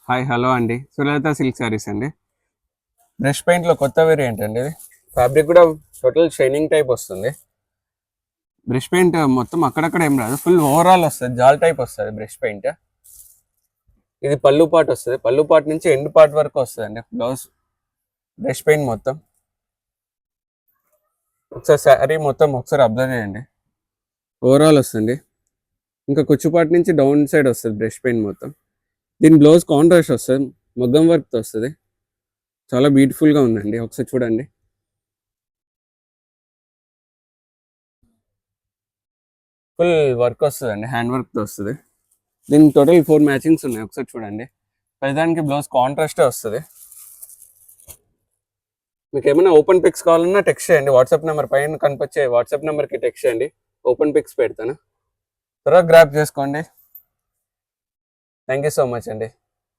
Hi hello అండి, సులలిత silk saris అండి. Brush పెయింట్లో కొత్త వేరియంట్ అండి ఇది. ఫ్యాబ్రిక్ కూడా టోటల్ షైనింగ్ టైప్ వస్తుంది. బ్రష్ పెయింట్ మొత్తం అక్కడక్కడ ఏం రాదు, ఫుల్ ఓవరాల్ వస్తుంది, జాల్ టైప్ వస్తుంది బ్రష్ పెయింట్. ఇది పళ్ళు పార్ట్ వస్తుంది, పళ్ళు పార్ట్ నుంచి ఎండ్ పార్ట్ వరకు వస్తుంది అండి బ్లౌజ్ బ్రష్ పెయింట్ మొత్తం. ఒకసారి శారీ మొత్తం ఒకసారి అబ్జర్వ్ చేయండి, ఓవరాల్ వస్తుంది. ఇంకా కుచ్చుపాటు నుంచి డౌన్ సైడ్ వస్తుంది బ్రష్ పెయింట్ మొత్తం. దీని బ్లౌజ్ కాంట్రాస్ట్ వస్తుంది, మగ్గం వర్క్తో వస్తుంది. చాలా బ్యూటిఫుల్గా ఉందండి, ఒకసారి చూడండి. ఫుల్ వర్క్ వస్తుంది అండి, హ్యాండ్ వర్క్తో వస్తుంది. దీనికి టోటల్ 4 మ్యాచింగ్స్ ఉన్నాయి, ఒకసారి చూడండి. ప్రతిదానికి బ్లౌజ్ కాంట్రాస్టే వస్తుంది. మీకు ఏమైనా ఓపెన్ పిక్స్ కావాలన్నా టెక్స్ట్ చేయండి, వాట్సాప్ నెంబర్ పైన కనిపించే వాట్సాప్ నెంబర్కి టెక్స్ట్ చేయండి, ఓపెన్ పిక్స్ పెడతాను, త్వరగా గ్రాప్ చేసుకోండి. థ్యాంక్ యూ సో మచ్ అండి.